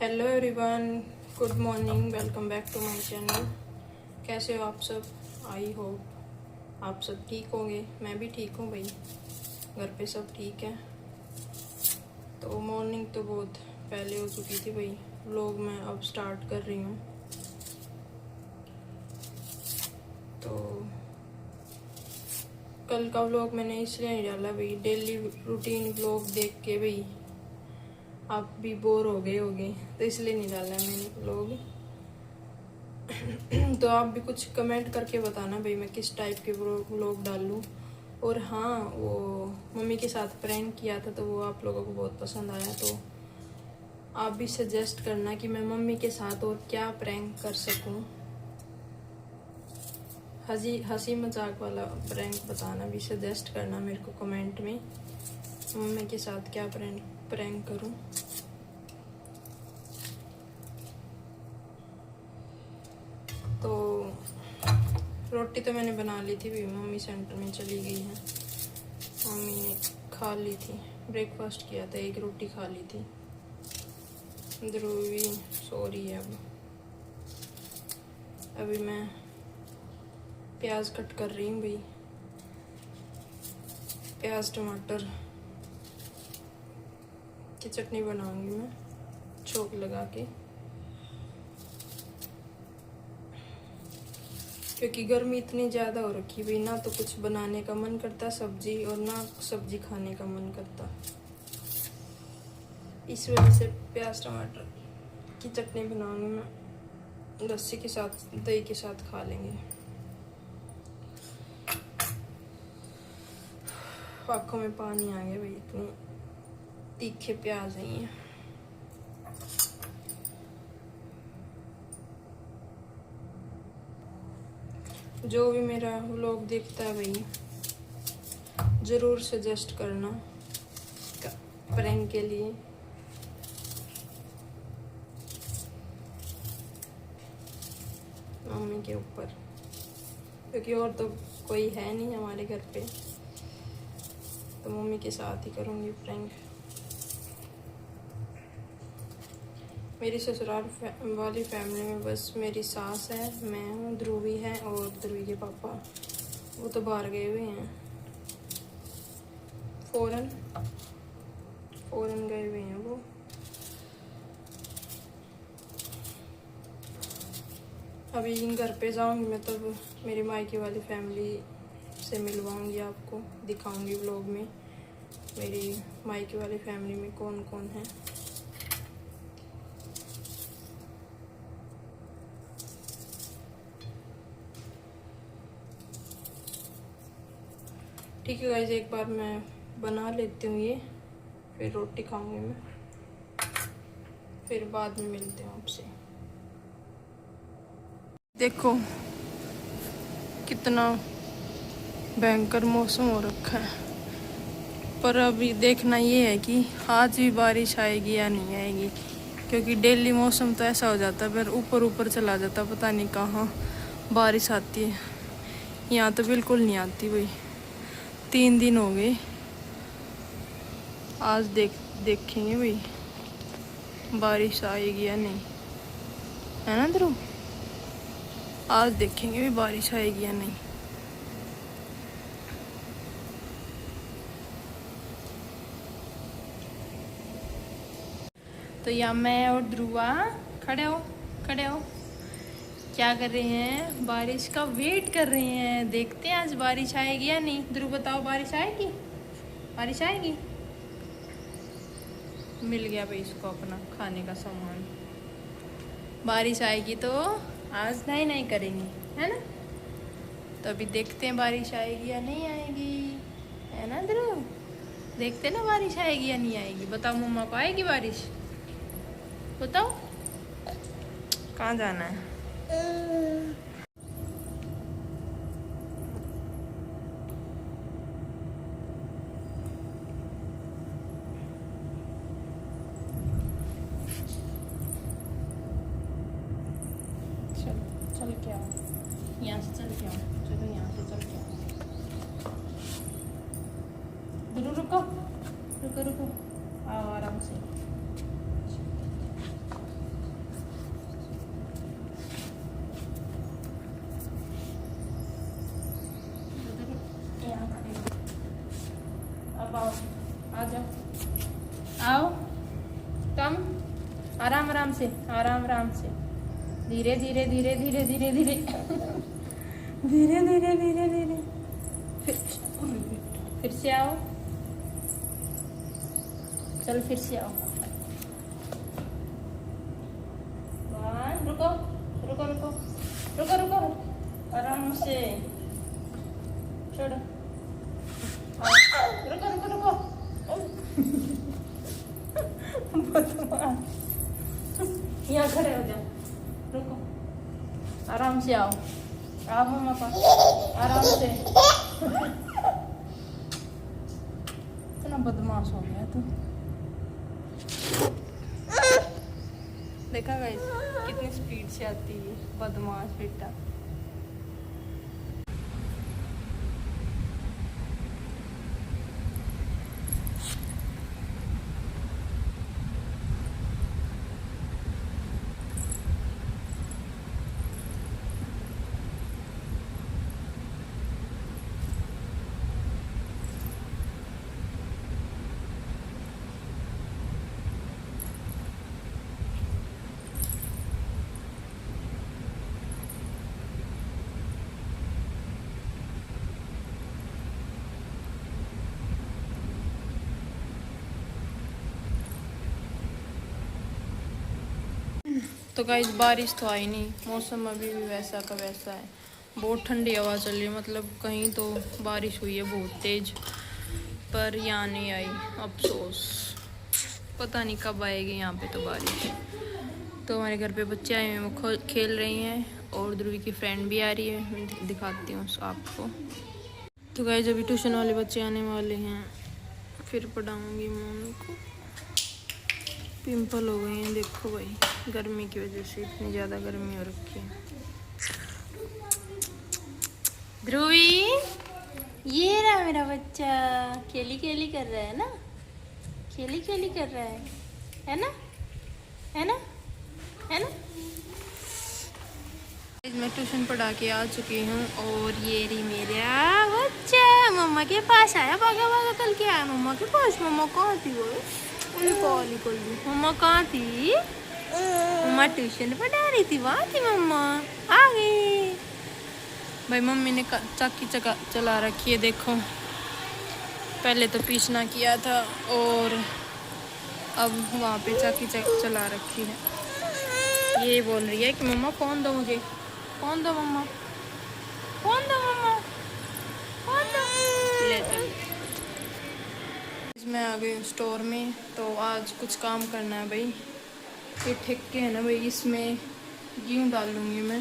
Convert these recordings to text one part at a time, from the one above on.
Hello everyone, good morning. Welcome back to my channel. कैसे हो आप सब? आई होप आप सब ठीक होंगे। मैं भी ठीक हूँ भाई, घर पे सब ठीक है। तो मॉर्निंग तो बहुत पहले हो चुकी थी भाई। व्लॉग मैं अब स्टार्ट कर रही हूँ। तो कल का व्लॉग मैंने इसलिए नहीं डाला भाई, डेली रूटीन व्लॉग देख के भाई आप भी बोर हो गए होगे, तो इसलिए नहीं डाला मैंने व्लॉग। तो आप भी कुछ कमेंट करके बताना भाई मैं किस टाइप के व्लॉग डालूं। और हाँ, वो मम्मी के साथ प्रैंक किया था तो वो आप लोगों को बहुत पसंद आया। तो आप भी सजेस्ट करना कि मैं मम्मी के साथ और क्या प्रैंक कर सकूं। हंसी मजाक वाला प्रैंक बताना भी, सजेस्ट करना मेरे को कमेंट में, मम्मी के साथ क्या प्रैंक करूं। तो रोटी तो मैंने बना ली थी भी, मम्मी सेंटर में चली गई है। मम्मी ने खा ली थी, ब्रेकफास्ट किया था, एक रोटी खा ली थी। ध्रुवी सो रही है अभी मैं प्याज कट कर रही हूँ भाई। प्याज टमाटर की चटनी बनाऊंगी मैं चौक लगा के, क्योंकि गर्मी इतनी ज़्यादा हो रखी भाई, ना तो कुछ बनाने का मन करता सब्जी, और ना सब्जी खाने का मन करता। इस वजह से प्याज टमाटर की चटनी बनाऊंगी मैं, लस्सी के साथ, दही के साथ खा लेंगे। आँखों में पानी आ गया भाई, इतनी तीखे प्याज है ये। जो भी मेरा व्लॉग देखता है भाई, ज़रूर सजेस्ट करना प्रैंक के लिए। मम्मी के ऊपर, क्योंकि और तो कोई है नहीं हमारे घर पे, तो मम्मी के साथ ही करूँगी प्रैंक। मेरी ससुराल वाली फैमिली में बस मेरी सास है, मैं हूँ, ध्रुवी है, और ध्रुवी के पापा वो तो बाहर गए हुए हैं, फॉरेन गए हुए हैं वो। अभी घर पे जाऊंगी मैं, तब मेरी मायके वाली फैमिली से मिलवाऊंगी, आपको दिखाऊंगी व्लॉग में मेरी मायके वाली फैमिली में कौन कौन है। ठीक है गाइस, एक बार मैं बना लेती हूँ ये, फिर रोटी खाऊंगी मैं, फिर बाद में मिलते हैं आपसे। देखो कितना भयंकर मौसम हो रखा है, पर अभी देखना ये है कि आज भी बारिश आएगी या नहीं आएगी, क्योंकि डेली मौसम तो ऐसा हो जाता है, फिर ऊपर ऊपर चला जाता, पता नहीं कहाँ बारिश आती है। यहाँ तो बिल्कुल नहीं आती भाई, 3 दिन हो गए। आज देखेंगे भाई बारिश आएगी या नहीं, है ना ध्रुव? आज देखेंगे भी बारिश आएगी या नहीं। तो यहाँ मैं और ध्रुवा खड़े हो क्या कर रहे हैं? बारिश का वेट कर रहे हैं, देखते हैं आज बारिश आएगी या नहीं। ध्रुव बताओ, बारिश आएगी? बारिश आएगी? मिल गया भाई इसको अपना खाने का सामान। बारिश आएगी तो आज नहीं करेंगे, है ना? तो अभी देखते हैं बारिश आएगी या नहीं आएगी, है ना ध्रुव? देखते ना बारिश आएगी या नहीं आएगी। बताओ मम्मा को, आएगी बारिश? बताओ कहाँ जाना है? चल के आओ, यहाँ से चल के आओ, चलो यहाँ से चल के आओ। रुको रुको रुको रुको, आओ आराम से। आराम आराम से, आराम आराम से, धीरे धीरे धीरे धीरे धीरे धीरे धीरे धीरे धीरे धीरे। फिर से आओ, चल फिर से आओ। रुको रुको रुको रुको रुको, आराम से छोड़ो। रुको रुको रुको, यहाँ खड़े हो जाओ, रुको, आराम से आओ, आओ मम्मा पास, आराम से। इतना बदमाश हो गया तू। देखा गाइस कितनी स्पीड से आती है बदमाश बेटा। तो गाइस बारिश तो आई नहीं, मौसम अभी भी वैसा का वैसा है। बहुत ठंडी हवा चल रही है, मतलब कहीं तो बारिश हुई है बहुत तेज, पर यहाँ नहीं आई। अफसोस, पता नहीं कब आएगी यहाँ पे तो बारिश। तो हमारे घर पे बच्चे आए हैं, वो खेल रही हैं, और ध्रुवी की फ्रेंड भी आ रही है, मैं दिखाती हूँ आपको। तो गाइस अभी ट्यूशन वाले बच्चे आने वाले हैं, फिर पढ़ाऊँगी मैं उनको। पिंपल हो गए हैं देखो भाई, गर्मी की वजह से इतनी ज़्यादा गर्मी हो रखी है। ध्रुवी, ये रहा मेरा बच्चा, खेली खेली कर रहा है ना, खेली खेली कर रहा है ना, है ना, है ना। मैं ट्यूशन पढ़ा के आ चुकी हूँ, और ये रही मेरा बच्चा मम्मा के पास आया, भागा भागा कल के आया मम्मा के पास। मम्मा कहाँ थी वो, मम्मा कहाँ थी? मम्मा ट्यूशन पढ़ा रही थी, वहाँ थी मम्मा, आ गई भाई। मम्मी ने चाकी चला रखी है देखो, पहले तो पीसना किया था और अब वहाँ पे चाकी चला रखी है। ये बोल रही है कि मम्मा फोन दो मुझे, फोन दो मम्मा, फोन दो मम्मा, फोन दो। ले चल, मैं आ गई स्टोर में। तो आज कुछ काम करना है भाई। ये ठेके है ना भाई, इसमें गेहूँ डाल लूँगी मैं,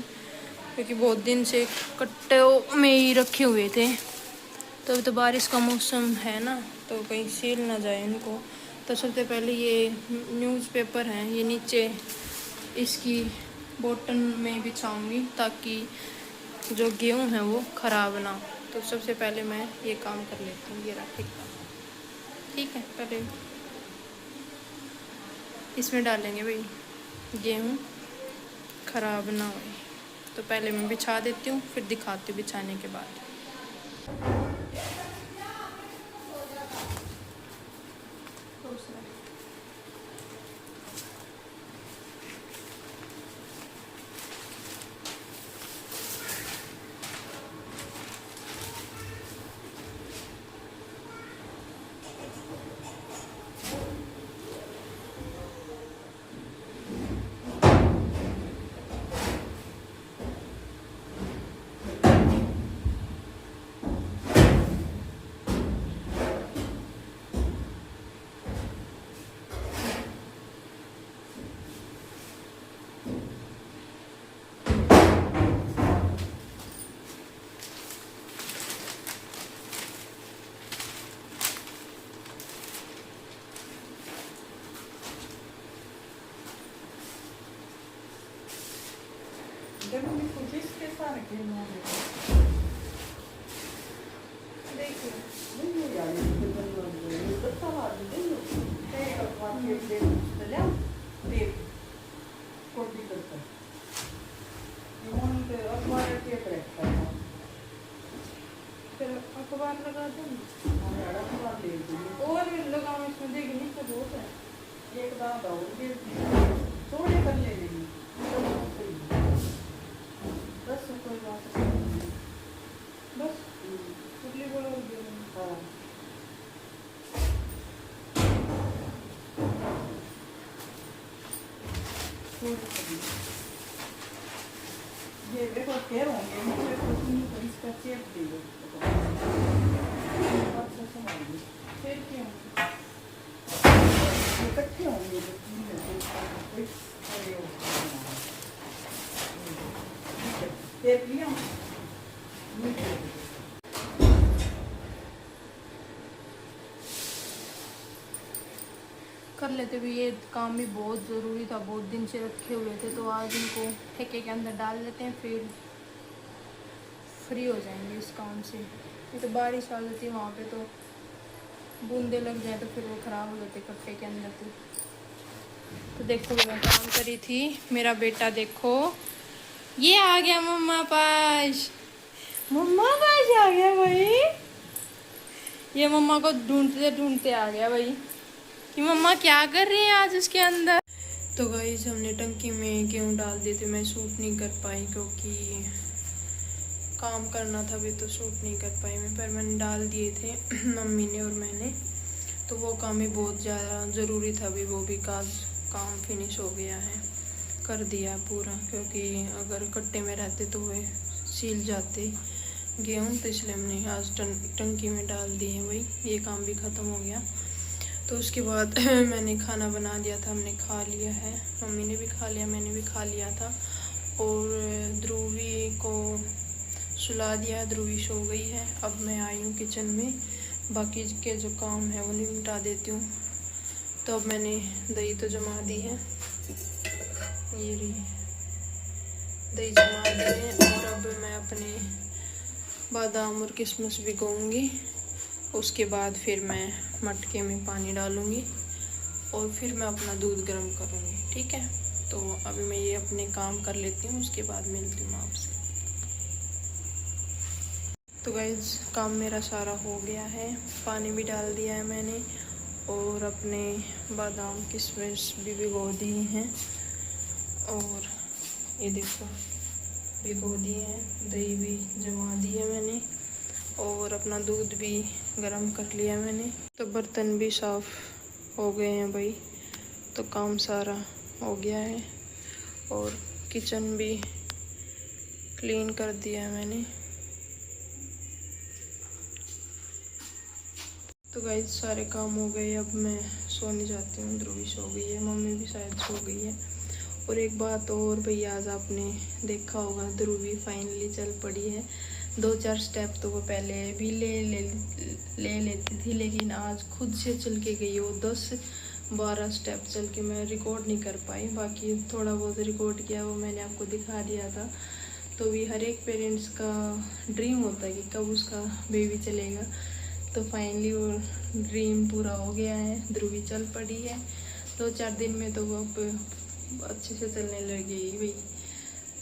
क्योंकि बहुत दिन से कट्टे में ही रखे हुए थे। तो अभी तो बारिश का मौसम है ना, तो कहीं सील ना जाए इनको। तो सबसे पहले ये न्यूज़पेपर है, ये नीचे इसकी बॉटन में बिछाऊँगी, ताकि जो गेहूँ है वो ख़राब ना हो। तो सबसे पहले मैं ये काम कर लेती हूँ। ये रहा ठेका, ठीक है। पहले इसमें डालेंगे भाई, गेहूँ ख़राब ना हो। तो पहले मैं बिछा देती हूँ, फिर दिखाती हूँ बिछाने के बाद। Devo mi fuggisse che fare che non देखिए non यार ये तो सवाल है ये तो बात ये चला देख कोई दिक्कत है ये मन पे अखबार के रखता है, फिर अखबार लगा दूँ और अखबार ले लो और लगाऊँ इसमें, देखिए तो बहुत है। एक दादा और ये ये देखो कह रहा हूँ ये मुझे कुछ नहीं पर इसका चेप दे दो अच्छा संभालिए फिर क्या इकट्ठे होंगे जो तीन है टेप लिया कर लेते भी, ये काम भी बहुत ज़रूरी था, बहुत दिन से रखे हुए थे, तो आज इनको ठेके के अंदर डाल लेते हैं, फिर फ्री हो जाएंगे इस काम से। ये तो बारिश आ जाती है वहाँ पे, तो बूंदे लग जाए तो फिर वो ख़राब हो जाते कट्टे के अंदर। तो देखो मैं काम करी थी, मेरा बेटा देखो ये आ गया मम्मा पास, मम्मा पास आ गया भाई, ये मम्मा को ढूंढते ढूंढते आ गया भाई कि मम्मा क्या कर रही है आज उसके अंदर। तो गाइस हमने टंकी में गेहूँ डाल दिए थे, मैं शूट नहीं कर पाई क्योंकि काम करना था भी, तो शूट नहीं कर पाई मैं, पर मैंने डाल दिए थे मम्मी ने और मैंने, तो वो काम भी बहुत ज़्यादा ज़रूरी था भी, वो भी काम फिनिश हो गया है, कर दिया पूरा, क्योंकि अगर कट्टे में रहते तो वे सील जाते गेहूँ, तो इसलिए हमने आज टंकी में डाल दिए हैं भाई, ये काम भी ख़त्म हो गया। तो उसके बाद मैंने खाना बना दिया था, हमने खा लिया है, मम्मी ने भी खा लिया, मैंने भी खा लिया था, और ध्रुवी को सुला दिया, ध्रुवी सो गई है। अब मैं आई हूँ किचन में, बाकी के जो काम है वो निपटा देती हूँ। तो अब मैंने दही तो जमा दी है, ये रही दही जमा दी है, और अब मैं अपने बादाम और किशमिश भिगोऊंगी, उसके बाद फिर मैं मटके में पानी डालूंगी और फिर मैं अपना दूध गर्म करूंगी, ठीक है। तो अभी मैं ये अपने काम कर लेती हूँ, उसके बाद मिलती हूँ आपसे। तो गाइस काम मेरा सारा हो गया है, पानी भी डाल दिया है मैंने, और अपने बादाम किशमिश भी भिगो दिए हैं, और ये देखो भिगो दिए हैं, दही भी जमा दी है मैंने, और अपना दूध भी गरम कर लिया मैंने। तो बर्तन भी साफ़ हो गए हैं भाई, तो काम सारा हो गया है, और किचन भी क्लीन कर दिया है मैंने। तो गाइस सारे काम हो गए, अब मैं सोने जाती हूँ, ध्रुवी सो गई है, मम्मी भी शायद सो गई है। और एक बात और भाई, आज आपने देखा होगा ध्रुवी फाइनली चल पड़ी है। 2-4 स्टेप तो वो पहले भी ले लेती थी, लेकिन आज खुद से चल के गई वो 10-12 स्टेप चल के, मैं रिकॉर्ड नहीं कर पाई, बाकी थोड़ा बहुत रिकॉर्ड किया वो मैंने आपको दिखा दिया था। तो भी हर एक पेरेंट्स का ड्रीम होता है कि कब उसका बेबी चलेगा, तो फाइनली वो ड्रीम पूरा हो गया है, ध्रुवी चल पड़ी है 2-4 दिन में, तो वो अब अच्छे से चलने लगी भाई।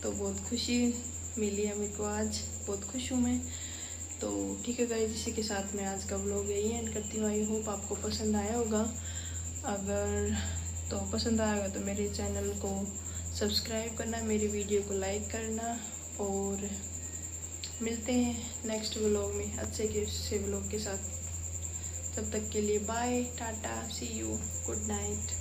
तो बहुत खुशी मिली है मेरे को आज, बहुत खुश हूँ मैं। तो ठीक है गाइस, इसी के साथ मैं आज का व्लॉग यही एंड करती हूँ। आई होप आपको पसंद आया होगा, अगर तो पसंद आएगा तो मेरे चैनल को सब्सक्राइब करना, मेरी वीडियो को लाइक करना, और मिलते हैं नेक्स्ट व्लॉग में अच्छे से व्लॉग के साथ। तब तक के लिए bye, tata, see you, good night.